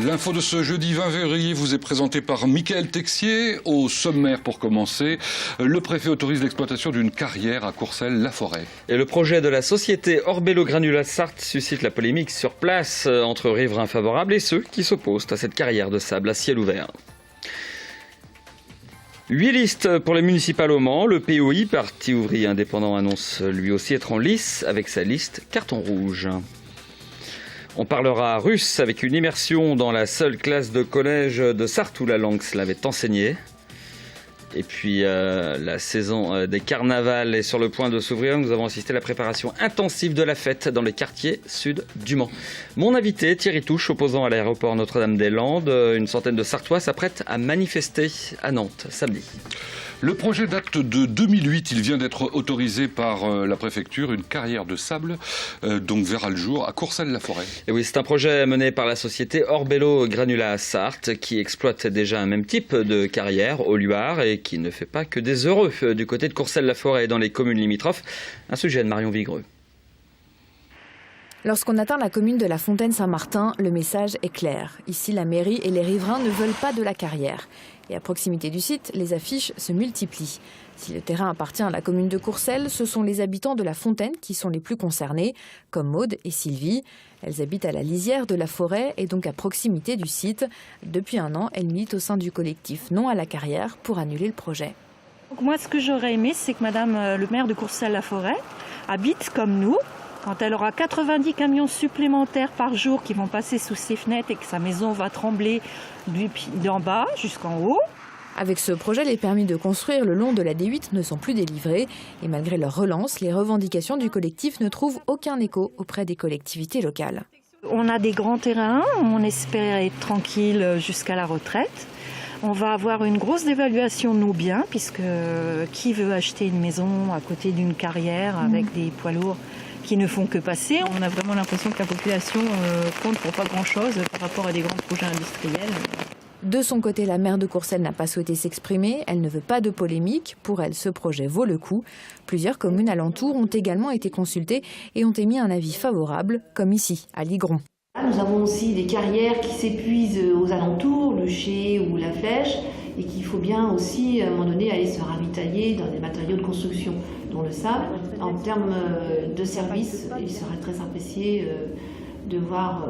L'info de ce jeudi 20 février vous est présentée par Mickaël Texier. Au sommaire, pour commencer, le préfet autorise l'exploitation d'une carrière à Courcelles-la-Forêt. Et le projet de la société Orbello Granulat Sarthe suscite la polémique sur place entre riverains favorables et ceux qui s'opposent à cette carrière de sable à ciel ouvert. 8 listes pour les municipales au Mans. Le POI, Parti ouvrier indépendant, annonce lui aussi être en lice avec sa liste carton rouge. On parlera russe avec une immersion dans la seule classe de collège de Sarthe où la langue slave est enseignée. Et puis la saison des carnavals est sur le point de s'ouvrir. Nous avons assisté à la préparation intensive de la fête dans les quartiers sud du Mans. Mon invité, Thierry Touche, opposant à l'aéroport Notre-Dame-des-Landes, une centaine de Sartois s'apprêtent à manifester à Nantes samedi. Le projet date de 2008. Il vient d'être autorisé par la préfecture. Une carrière de sable donc verra le jour à Courcelles-la-Forêt. Et oui, c'est un projet mené par la société Orbello Granulat Sarthe qui exploite déjà un même type de carrière au Luard et qui ne fait pas que des heureux du côté de Courcelles-la-Forêt et dans les communes limitrophes. Un sujet de Marion Vigreux. Lorsqu'on atteint la commune de la Fontaine-Saint-Martin, le message est clair. Ici, la mairie et les riverains ne veulent pas de la carrière. Et à proximité du site, les affiches se multiplient. Si le terrain appartient à la commune de Courcelles, ce sont les habitants de la Fontaine qui sont les plus concernés, comme Maude et Sylvie. Elles habitent à la lisière de la forêt et donc à proximité du site. Depuis un an, elles militent au sein du collectif Non à la carrière pour annuler le projet. Donc moi, ce que j'aurais aimé, c'est que Madame le maire de Courcelles-la-Forêt habite comme nous. Quand elle aura 90 camions supplémentaires par jour qui vont passer sous ses fenêtres et que sa maison va trembler d'en bas jusqu'en haut. Avec ce projet, les permis de construire le long de la D8 ne sont plus délivrés. Et malgré leur relance, les revendications du collectif ne trouvent aucun écho auprès des collectivités locales. On a des grands terrains, on espère être tranquille jusqu'à la retraite. On va avoir une grosse dévaluation de nos biens, puisque qui veut acheter une maison à côté d'une carrière avec des poids lourds qui ne font que passer. On a vraiment l'impression que la population compte pour pas grand-chose par rapport à des grands projets industriels. De son côté, la maire de Courcelles n'a pas souhaité s'exprimer. Elle ne veut pas de polémique. Pour elle, ce projet vaut le coup. Plusieurs communes alentours ont également été consultées et ont émis un avis favorable, comme ici, à Ligron. Nous avons aussi des carrières qui s'épuisent aux alentours, le Chai ou la Flèche, et qu'il faut bien aussi, à un moment donné, aller se ravitailler dans des matériaux de construction, dont le sable. En termes de services, il serait très apprécié de voir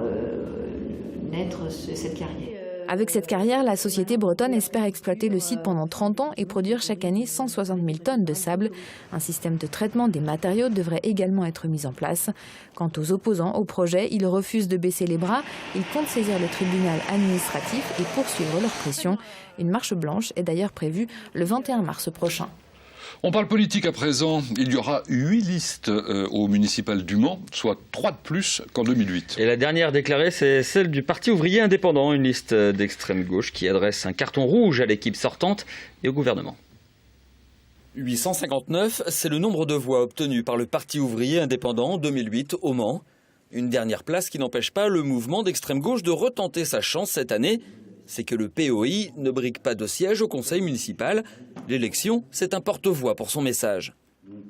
naître cette carrière. Avec cette carrière, la société bretonne espère exploiter le site pendant 30 ans et produire chaque année 160 000 tonnes de sable. Un système de traitement des matériaux devrait également être mis en place. Quant aux opposants au projet, ils refusent de baisser les bras. Ils comptent saisir le tribunal administratif et poursuivre leur pression. Une marche blanche est d'ailleurs prévue le 21 mars prochain. On parle politique à présent. Il y aura 8 listes au municipal du Mans, soit 3 de plus qu'en 2008. Et la dernière déclarée, c'est celle du Parti ouvrier indépendant, une liste d'extrême gauche qui adresse un carton rouge à l'équipe sortante et au gouvernement. 859, c'est le nombre de voix obtenues par le Parti ouvrier indépendant en 2008 au Mans. Une dernière place qui n'empêche pas le mouvement d'extrême gauche de retenter sa chance cette année. C'est que le POI ne brigue pas de siège au conseil municipal. L'élection, c'est un porte-voix pour son message.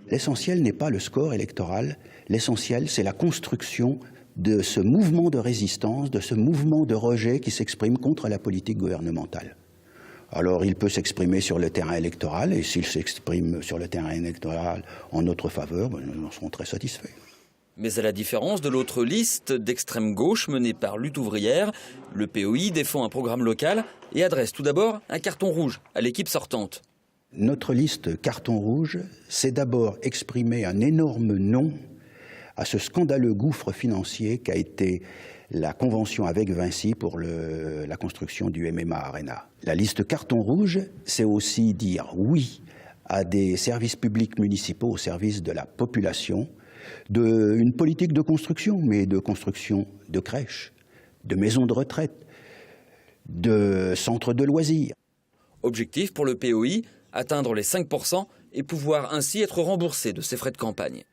L'essentiel n'est pas le score électoral. L'essentiel, c'est la construction de ce mouvement de résistance, de ce mouvement de rejet qui s'exprime contre la politique gouvernementale. Alors, il peut s'exprimer sur le terrain électoral, et s'il s'exprime sur le terrain électoral en notre faveur, nous en serons très satisfaits. Mais à la différence de l'autre liste d'extrême gauche menée par Lutte ouvrière, le POI défend un programme local et adresse tout d'abord un carton rouge à l'équipe sortante. Notre liste carton rouge, c'est d'abord exprimer un énorme non à ce scandaleux gouffre financier qu'a été la convention avec Vinci pour la construction du MMA Arena. La liste carton rouge, c'est aussi dire oui à des services publics municipaux au service de la population, une politique de construction, mais de construction de crèches, de maisons de retraite, de centres de loisirs. Objectif pour le POI, atteindre les 5% et pouvoir ainsi être remboursé de ses frais de campagne.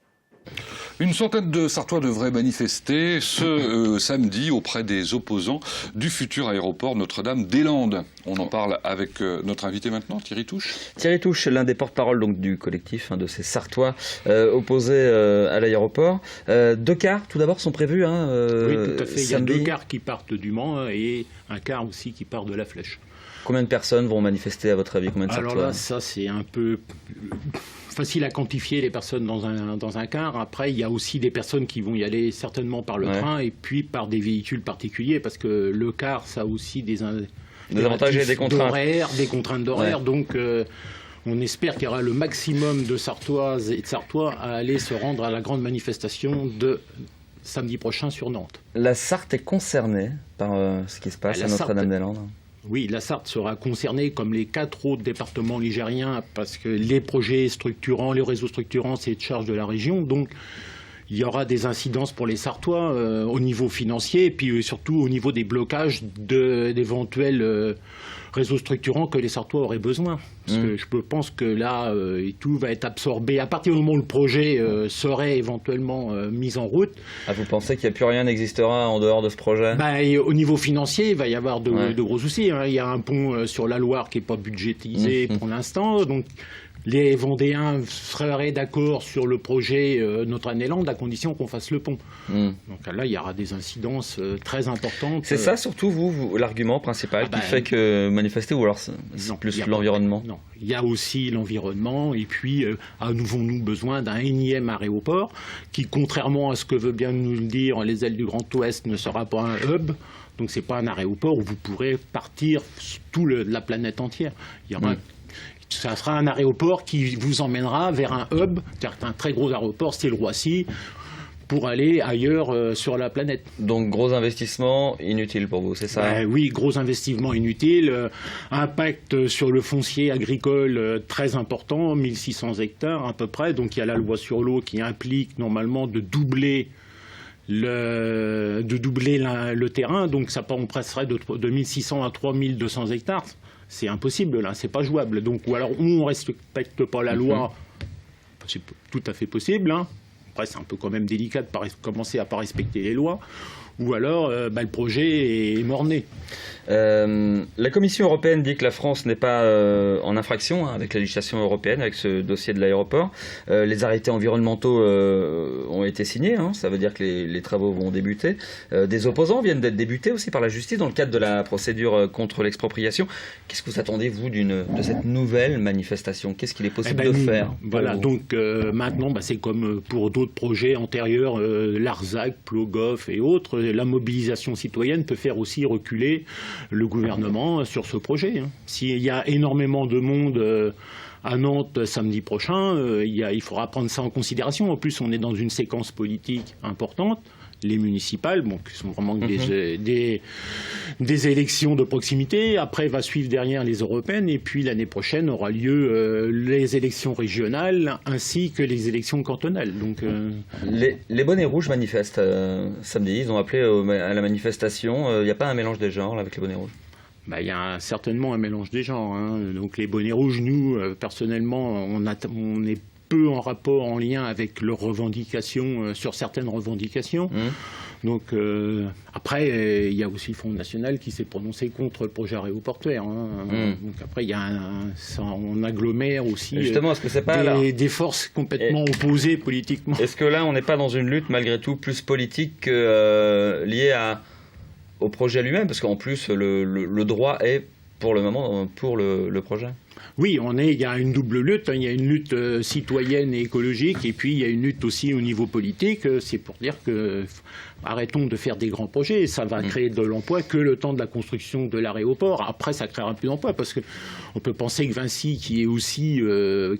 Une centaine de Sarthois devraient manifester ce samedi auprès des opposants du futur aéroport Notre-Dame-des-Landes. On en parle avec notre invité maintenant, Thierry Touche. Thierry Touche, l'un des porte-parole donc, du collectif de ces Sarthois opposés à l'aéroport. 2 cars, tout d'abord, sont prévus. Oui, tout à fait. Samedi. Il y a 2 cars qui partent du Mans et un car aussi qui part de la Flèche. Combien de personnes vont manifester à votre avis? Combien de Sarthois? Alors là, ça c'est un peu facile à quantifier les personnes dans un car. Après, il y a aussi des personnes qui vont y aller certainement par le train et puis par des véhicules particuliers parce que le car, ça a aussi des avantages et des contraintes. Des contraintes d'horaire. Donc, on espère qu'il y aura le maximum de Sarthoises et de Sarthois à aller se rendre à la grande manifestation de samedi prochain sur Nantes. La Sarthe est concernée par ce qui se passe à Notre-Dame-des-Landes? Oui, la Sarthe sera concernée comme les 4 autres départements ligériens parce que les projets structurants, les réseaux structurants, c'est de charge de la région. Donc, il y aura des incidences pour les Sarthois au niveau financier et puis surtout au niveau des blocages d'éventuels réseaux structurants que les Sarthois auraient besoin. Parce que je pense que là, tout va être absorbé. À partir du moment où le projet serait éventuellement mis en route. Ah, vous pensez qu'il n'y a plus rien n'existera en dehors de ce projet? Au niveau financier, il va y avoir de gros soucis. Il y a un pont sur la Loire qui n'est pas budgétisé pour l'instant. Donc, les Vendéens seraient d'accord sur le projet Notre-Dame-des-Landes à condition qu'on fasse le pont. Donc là, il y aura des incidences très importantes. C'est ça surtout, l'argument principal qui fait que manifester, ou alors c'est plus l'environnement? Non, il y a aussi l'environnement et puis avons-nous besoin d'un énième aéroport qui, contrairement à ce que veut bien nous le dire les ailes du Grand Ouest, ne sera pas un hub. Donc c'est pas un aéroport où vous pourrez partir toute la planète entière. Il y aura ça sera un aéroport qui vous emmènera vers un hub, c'est-à-dire un très gros aéroport, style Roissy, pour aller ailleurs sur la planète. Donc gros investissement inutile pour vous, c'est ça? Oui, gros investissement inutile, impact sur le foncier agricole très important, 1600 hectares à peu près, donc il y a la loi sur l'eau qui implique normalement de doubler le terrain, donc ça on passerait de 1600 à 3200 hectares. C'est impossible, là, c'est pas jouable. Donc, ou alors, on ne respecte pas la loi, c'est tout à fait possible. Après, c'est un peu quand même délicat de commencer à ne pas respecter les lois. Ou alors, le projet est mort-né. La Commission européenne dit que la France n'est pas en infraction avec la législation européenne, avec ce dossier de l'aéroport. Les arrêtés environnementaux ont été signés, ça veut dire que les travaux vont débuter. Des opposants viennent d'être débutés aussi par la justice dans le cadre de la procédure contre l'expropriation. Qu'est-ce que vous attendez, vous, de cette nouvelle manifestation? Qu'est-ce qu'il est possible de faire? Voilà, donc maintenant, c'est comme pour d'autres projets antérieurs, l'ARSAC, Plogoff et autres, la mobilisation citoyenne peut faire aussi reculer le gouvernement sur ce projet. S'il y a énormément de monde à Nantes samedi prochain, il faudra prendre ça en considération. En plus, on est dans une séquence politique importante. Les municipales, qui sont vraiment des élections de proximité. Après, va suivre derrière les européennes. Et puis, l'année prochaine, aura lieu les élections régionales ainsi que les élections cantonales. Donc, les bonnets rouges manifestent samedi. Ils ont appelé à la manifestation. Il n'y a pas un mélange des genres là, avec les bonnets rouges? Il y a certainement un mélange des genres. Donc, les bonnets rouges, nous, personnellement, on est peu en rapport, en lien avec leurs revendications, sur certaines revendications. Donc après, il y a aussi le Front National qui s'est prononcé contre le projet aéroportuaire. Donc après, on agglomère aussi justement, est-ce que c'est pas des forces complètement opposées politiquement. Est-ce que là, on n'est pas dans une lutte malgré tout plus politique que liée au projet lui-même? Parce qu'en plus, le droit est pour le moment pour le projet. Oui, il y a une double lutte. Il y a une lutte citoyenne et écologique, et puis il y a une lutte aussi au niveau politique. C'est pour dire que arrêtons de faire des grands projets. Ça va créer de l'emploi que le temps de la construction de l'aéroport. Après, ça créera plus d'emplois parce que on peut penser que Vinci, qui est aussi le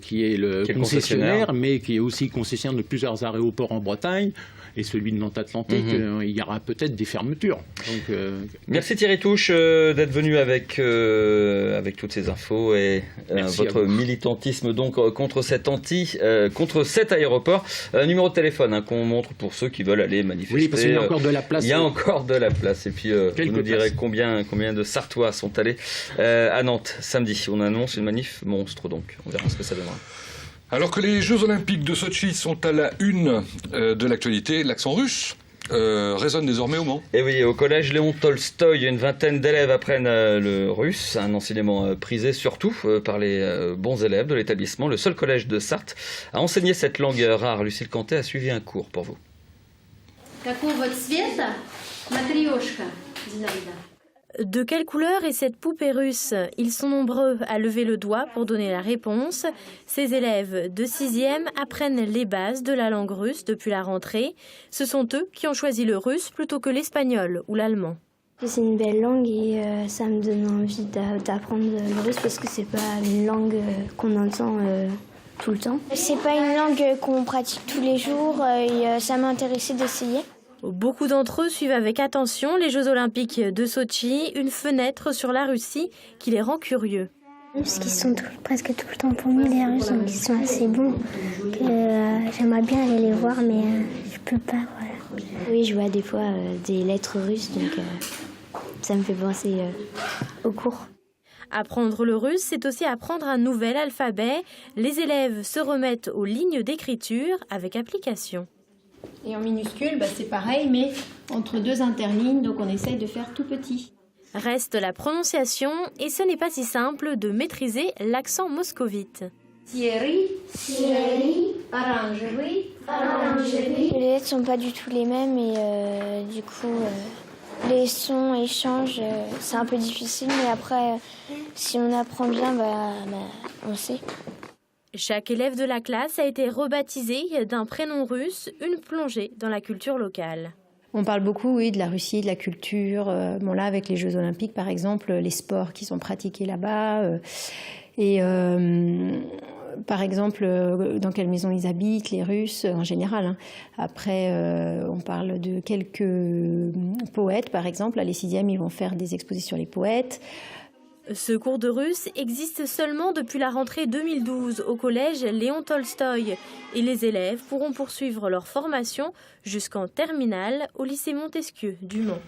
concessionnaire, mais qui est aussi concessionnaire de plusieurs aéroports en Bretagne, et celui de Nantes Atlantique, il y aura peut-être des fermetures. Donc, merci Thierry Touche d'être venu avec toutes ces infos et votre militantisme donc contre cet aéroport. Numéro de téléphone qu'on montre pour ceux qui veulent aller manifester. Oui, parce qu'il y a encore de la place. Il y a encore de la place. Et puis vous nous direz combien de Sarthois sont allés à Nantes samedi. On annonce une manif monstre, donc on verra ce que ça donnera. Alors que les Jeux Olympiques de Sotchi sont à la une de l'actualité, l'accent russe résonne désormais au Mans. Et oui, au collège Léon Tolstoï, une vingtaine d'élèves apprennent le russe, un enseignement prisé surtout par les bons élèves de l'établissement. Le seul collège de Sarthe a enseigné cette langue rare. Lucille Cantet a suivi un cours pour vous. De quelle couleur est cette poupée russe? Ils sont nombreux à lever le doigt pour donner la réponse. Ces élèves de 6e apprennent les bases de la langue russe depuis la rentrée. Ce sont eux qui ont choisi le russe plutôt que l'espagnol ou l'allemand. C'est une belle langue et ça me donne envie d'apprendre le russe parce que c'est pas une langue qu'on entend tout le temps. C'est pas une langue qu'on pratique tous les jours et ça m'a intéressé d'essayer. Beaucoup d'entre eux suivent avec attention les Jeux Olympiques de Sotchi, une fenêtre sur la Russie qui les rend curieux. Parce qu'ils sont presque tout le temps pour nous, les Russes, donc ils sont assez bons. J'aimerais bien aller les voir, mais je peux pas. Voilà. Oui, je vois des fois des lettres russes, donc ça me fait penser au cours. Apprendre le russe, c'est aussi apprendre un nouvel alphabet. Les élèves se remettent aux lignes d'écriture avec application. Et en minuscule, c'est pareil, mais entre deux interlignes, donc on essaye de faire tout petit. Reste la prononciation, et ce n'est pas si simple de maîtriser l'accent moscovite. Les lettres sont pas du tout les mêmes et du coup les sons échangent. C'est un peu difficile, mais après, si on apprend bien, on sait. Chaque élève de la classe a été rebaptisé d'un prénom russe, une plongée dans la culture locale. On parle beaucoup, oui, de la Russie, de la culture. Bon, là, avec les Jeux Olympiques, par exemple, les sports qui sont pratiqués là-bas. Par exemple, dans quelle maison ils habitent, les Russes, en général. Après, on parle de quelques poètes, par exemple. Là, les 6e, ils vont faire des expositions sur les poètes. Ce cours de russe existe seulement depuis la rentrée 2012 au collège Léon Tolstoï et les élèves pourront poursuivre leur formation jusqu'en terminale au lycée Montesquieu du Mans.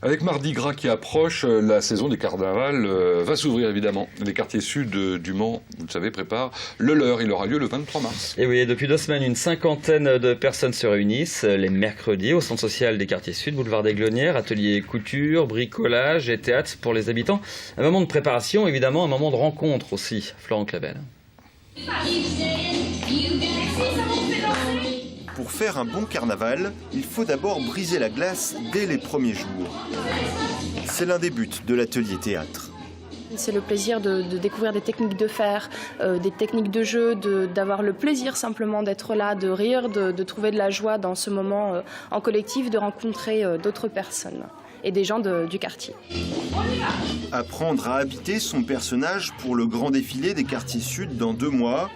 Avec Mardi Gras qui approche, la saison des carnavals va s'ouvrir évidemment. Les quartiers sud du Mans, vous le savez, préparent le leur. Il aura lieu le 23 mars. Et oui, depuis 2 semaines, une cinquantaine de personnes se réunissent les mercredis au centre social des quartiers sud, boulevard des Glonnières, ateliers couture, bricolage et théâtre pour les habitants. Un moment de préparation, évidemment, un moment de rencontre aussi. Florent Clavel. Pour faire un bon carnaval, il faut d'abord briser la glace dès les premiers jours. C'est l'un des buts de l'atelier théâtre. C'est le plaisir de découvrir des techniques de faire, des techniques de jeu, d'avoir le plaisir simplement d'être là, de rire, de trouver de la joie dans ce moment en collectif, de rencontrer d'autres personnes et des gens du quartier. Apprendre à habiter son personnage pour le grand défilé des quartiers sud dans 2 mois,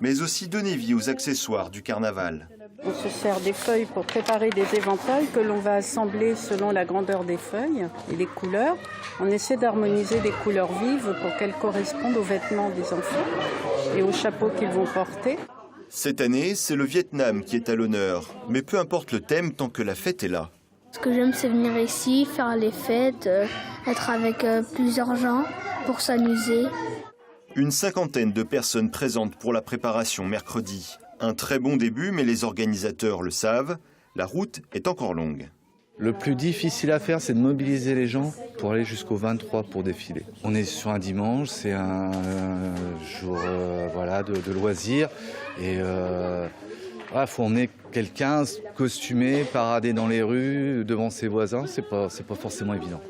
mais aussi donner vie aux accessoires du carnaval. On se sert des feuilles pour préparer des éventails que l'on va assembler selon la grandeur des feuilles et les couleurs. On essaie d'harmoniser des couleurs vives pour qu'elles correspondent aux vêtements des enfants et aux chapeaux qu'ils vont porter. Cette année, c'est le Vietnam qui est à l'honneur, mais peu importe le thème tant que la fête est là. Ce que j'aime, c'est venir ici, faire les fêtes, être avec plusieurs gens pour s'amuser. Une cinquantaine de personnes présentes pour la préparation mercredi. Un très bon début, mais les organisateurs le savent, la route est encore longue. Le plus difficile à faire, c'est de mobiliser les gens pour aller jusqu'au 23 pour défiler. On est sur un dimanche, c'est un jour de loisirs. Et faut emmener quelqu'un costumé, parader dans les rues, devant ses voisins, c'est pas forcément évident.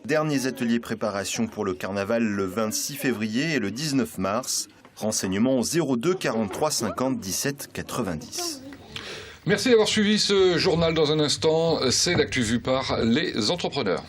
Derniers ateliers préparation pour le carnaval le 26 février et le 19 mars. Renseignements au 02 43 50 17 90. Merci d'avoir suivi ce journal. Dans un instant, c'est l'actu vue par les entrepreneurs.